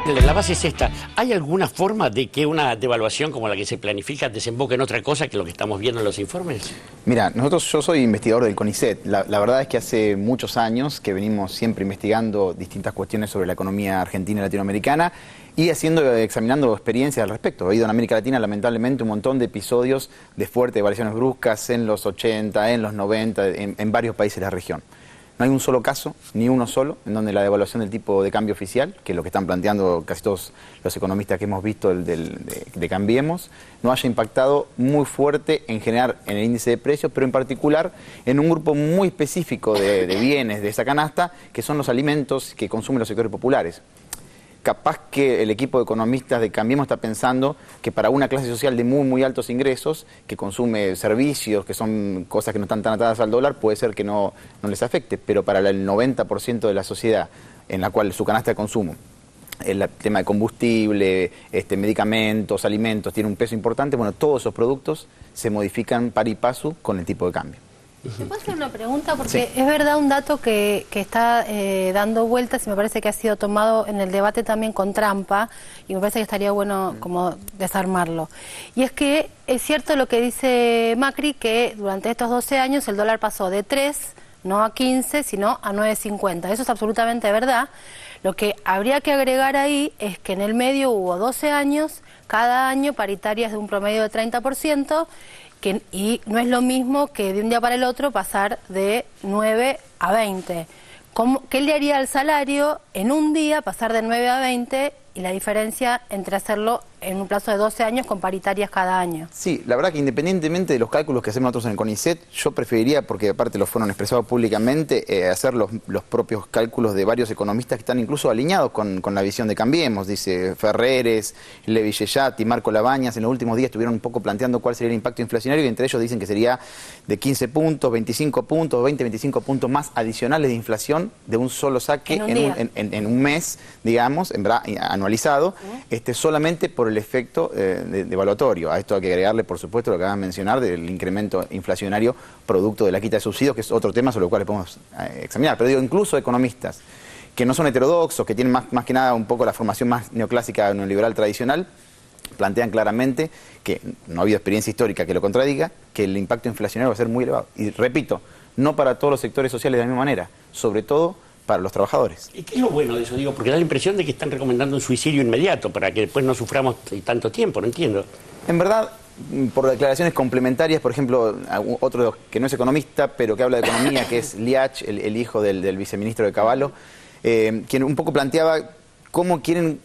La base es esta. ¿Hay alguna forma de que una devaluación como la que se planifica desemboque en otra cosa que lo que estamos viendo en los informes? Mira, yo soy investigador del CONICET. La verdad es que hace muchos años que venimos siempre investigando distintas cuestiones sobre la economía argentina y latinoamericana y examinando experiencias al respecto. Ha habido en América Latina, lamentablemente, un montón de episodios de fuertes devaluaciones bruscas en los 80, en los 90, en varios países de la región. No hay un solo caso, ni uno solo, en donde la devaluación del tipo de cambio oficial, que es lo que están planteando casi todos los economistas que hemos visto de Cambiemos, no haya impactado muy fuerte en general en el índice de precios, pero en particular en un grupo muy específico de bienes de esa canasta, que son los alimentos que consumen los sectores populares. Capaz que el equipo de economistas de Cambiemos está pensando que para una clase social de muy altos ingresos, que consume servicios, que son cosas que no están tan atadas al dólar, puede ser que no les afecte, pero para el 90% de la sociedad en la cual su canasta de consumo, el tema de combustible, medicamentos, alimentos, tiene un peso importante, bueno, todos esos productos se modifican pari passu con el tipo de cambio. ¿Te puedo hacer una pregunta? Porque sí, es verdad un dato que está dando vueltas y me parece que ha sido tomado en el debate también con trampa y me parece que estaría bueno como desarmarlo. Y es que es cierto lo que dice Macri, que durante estos 12 años el dólar pasó de 3, no a 15, sino a 9.50. Eso es absolutamente verdad. Lo que habría que agregar ahí es que en el medio hubo 12 años, cada año paritarias de un promedio de 30%, y no es lo mismo que de un día para el otro pasar de 9 a 20. ¿Qué le haría al salario en un día pasar de 9 a 20 y la diferencia entre hacerlo en un plazo de 12 años con paritarias cada año? Sí, la verdad que independientemente de los cálculos que hacemos nosotros en el CONICET, yo preferiría, porque aparte los fueron expresados públicamente, hacer los propios cálculos de varios economistas que están incluso alineados con la visión de Cambiemos. Dice Ferreres, Levi Yeyati, Marco Labañas, en los últimos días estuvieron un poco planteando cuál sería el impacto inflacionario y entre ellos dicen que sería de 15 puntos, 25 puntos, 20, 25 puntos más adicionales de inflación de un solo saque en un mes, digamos, en verdad anualizado, solamente por el efecto devaluatorio. A esto hay que agregarle, por supuesto, lo que acabas de mencionar del incremento inflacionario producto de la quita de subsidios, que es otro tema sobre el cual podemos examinar. Pero digo, incluso economistas que no son heterodoxos, que tienen más que nada un poco la formación más neoclásica neoliberal tradicional, plantean claramente que no ha habido experiencia histórica que lo contradiga, que el impacto inflacionario va a ser muy elevado. Y repito, no para todos los sectores sociales de la misma manera, sobre todo para los trabajadores. ¿Y qué es lo bueno de eso? Digo, porque da la impresión de que están recomendando un suicidio inmediato para que después no suframos tanto tiempo, no entiendo. En verdad, por declaraciones complementarias, por ejemplo, otro que no es economista, pero que habla de economía, que es Liach, el hijo del viceministro de Cavallo, quien un poco planteaba cómo quieren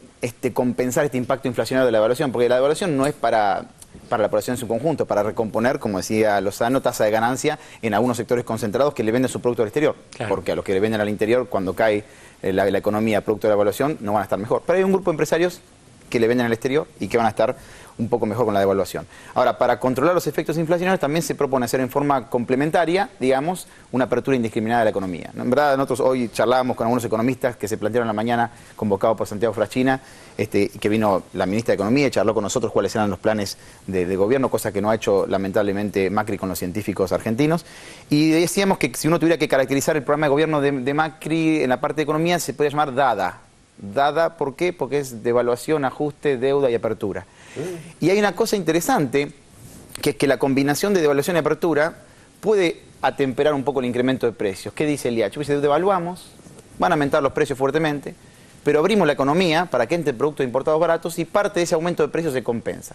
compensar este impacto inflacionario de la devaluación, porque la devaluación no es para la población en su conjunto, para recomponer, como decía Lozano, tasa de ganancia en algunos sectores concentrados que le venden su producto al exterior. Claro. Porque a los que le venden al interior, cuando cae la economía producto de la devaluación, no van a estar mejor. Pero hay un grupo de empresarios que le venden al exterior y que van a estar un poco mejor con la devaluación. Ahora, para controlar los efectos inflacionarios también se propone hacer en forma complementaria, digamos, una apertura indiscriminada de la economía. En verdad, nosotros hoy charlábamos con algunos economistas que se plantearon en la mañana, convocados por Santiago Frachina, que vino la ministra de Economía y charló con nosotros cuáles eran los planes de gobierno, cosa que no ha hecho lamentablemente Macri con los científicos argentinos. Y decíamos que si uno tuviera que caracterizar el programa de gobierno de Macri en la parte de economía, se podría llamar DADA. DADA, ¿por qué? Porque es devaluación, ajuste, deuda y apertura. Y hay una cosa interesante, que es que la combinación de devaluación y apertura puede atemperar un poco el incremento de precios. ¿Qué dice el IACH? Dice, devaluamos, van a aumentar los precios fuertemente, pero abrimos la economía para que entren productos importados baratos y parte de ese aumento de precios se compensa.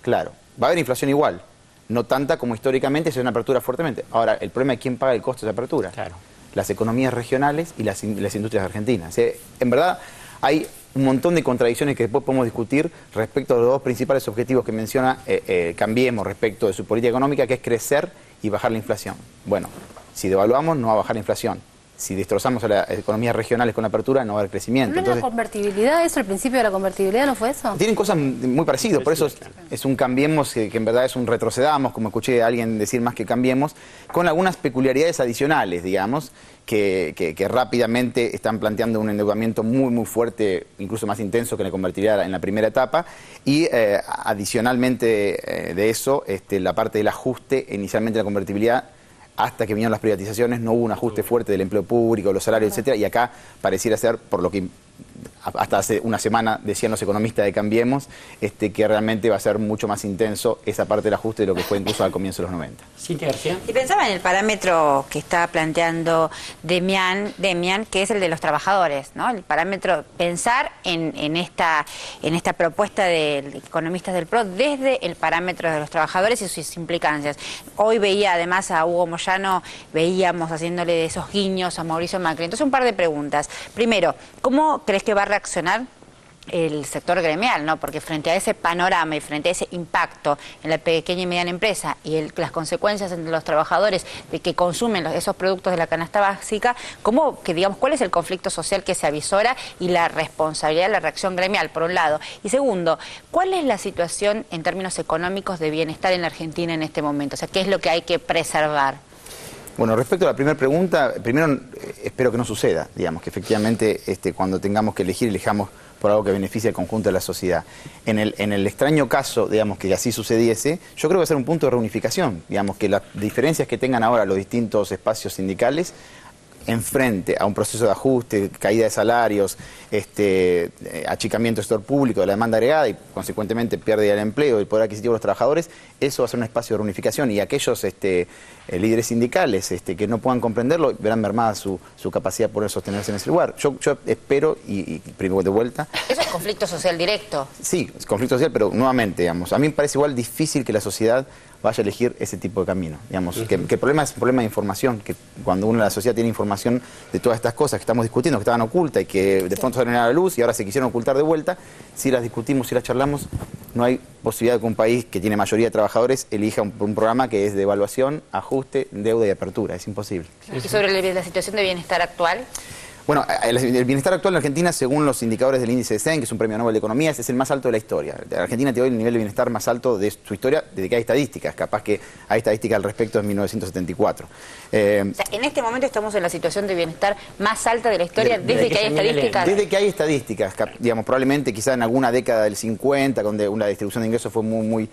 Claro, va a haber inflación igual, no tanta como históricamente si es una apertura fuertemente. Ahora, el problema es quién paga el costo de esa apertura. Claro. Las economías regionales y las industrias argentinas. En verdad, hay un montón de contradicciones que después podemos discutir respecto a los dos principales objetivos que menciona Cambiemos respecto de su política económica, que es crecer y bajar la inflación. Bueno, si devaluamos no va a bajar la inflación. Si destrozamos a las economías regionales con la apertura, no va a haber crecimiento. ¿No es la convertibilidad eso? ¿El principio de la convertibilidad no fue eso? Tienen cosas muy parecidas, por eso es un Cambiemos que en verdad es un retrocedamos, como escuché a alguien decir más que Cambiemos, con algunas peculiaridades adicionales, digamos, que rápidamente están planteando un endeudamiento muy fuerte, incluso más intenso que la convertibilidad en la primera etapa, y adicionalmente de eso, la parte del ajuste, inicialmente la convertibilidad, hasta que vinieron las privatizaciones no hubo un ajuste fuerte del empleo público, los salarios, etcétera, y acá pareciera ser, por lo que hasta hace una semana decían los economistas de Cambiemos, que realmente va a ser mucho más intenso esa parte del ajuste de lo que fue incluso al comienzo de los 90. Cintia García. Y pensaba en el parámetro que está planteando Demian, que es el de los trabajadores, ¿no? El parámetro, pensar en esta propuesta de economistas del PRO desde el parámetro de los trabajadores y sus implicancias. Hoy veía además a Hugo Moyano, veíamos haciéndole esos guiños a Mauricio Macri. Entonces, un par de preguntas. Primero, ¿cómo crees que va a reaccionar el sector gremial, ¿no? Porque frente a ese panorama y frente a ese impacto en la pequeña y mediana empresa y las consecuencias entre los trabajadores de que consumen esos productos de la canasta básica, ¿cuál es el conflicto social que se avisora y la responsabilidad de la reacción gremial, por un lado? Y segundo, ¿cuál es la situación en términos económicos de bienestar en la Argentina en este momento? O sea, ¿qué es lo que hay que preservar? Bueno, respecto a la primera pregunta, primero espero que no suceda, digamos, que efectivamente cuando tengamos que elegir, elijamos por algo que beneficie al conjunto de la sociedad. En el extraño caso, digamos, que así sucediese, yo creo que va a ser un punto de reunificación, digamos, que las diferencias que tengan ahora los distintos espacios sindicales enfrente a un proceso de ajuste, caída de salarios, achicamiento del sector público, de la demanda agregada y consecuentemente pérdida del empleo y el poder adquisitivo de los trabajadores, eso va a ser un espacio de reunificación y aquellos líderes sindicales que no puedan comprenderlo verán mermada su capacidad de poder sostenerse en ese lugar. Yo espero, y primero de vuelta... Eso es conflicto social directo. Sí, es conflicto social, pero nuevamente, digamos, a mí me parece igual difícil que la sociedad vaya a elegir ese tipo de camino. Digamos, que el problema es un problema de información, que cuando uno en la sociedad tiene información de todas estas cosas que estamos discutiendo, que estaban ocultas y que de pronto salen a la luz y ahora se quisieron ocultar de vuelta, si las discutimos, si las charlamos, no hay posibilidad de que un país que tiene mayoría de trabajadores elija un programa que es de evaluación, ajuste, deuda y apertura. Es imposible. ¿Y sobre la situación de bienestar actual? Bueno, el bienestar actual en Argentina, según los indicadores del índice de CEN, que es un premio Nobel de Economía, es el más alto de la historia. Argentina tiene hoy el nivel de bienestar más alto de su historia desde que hay estadísticas. Capaz que hay estadísticas al respecto en 1974. O sea, en este momento estamos en la situación de bienestar más alta de la historia desde que hay estadísticas. Desde que hay estadísticas, digamos, probablemente quizá en alguna década del 50, donde una distribución de ingresos fue muy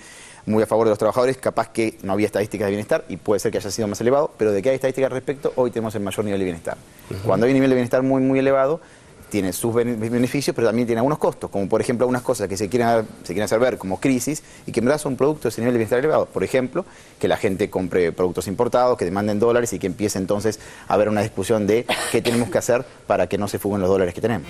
a favor de los trabajadores, capaz que no había estadísticas de bienestar y puede ser que haya sido más elevado, pero de que hay estadísticas al respecto, hoy tenemos el mayor nivel de bienestar. Cuando hay un nivel de bienestar muy elevado, tiene sus beneficios, pero también tiene algunos costos, como por ejemplo algunas cosas que se quieren hacer ver como crisis y que en verdad son productos de ese nivel de bienestar elevado. Por ejemplo, que la gente compre productos importados, que demanden dólares y que empiece entonces a haber una discusión de qué tenemos que hacer para que no se fuguen los dólares que tenemos.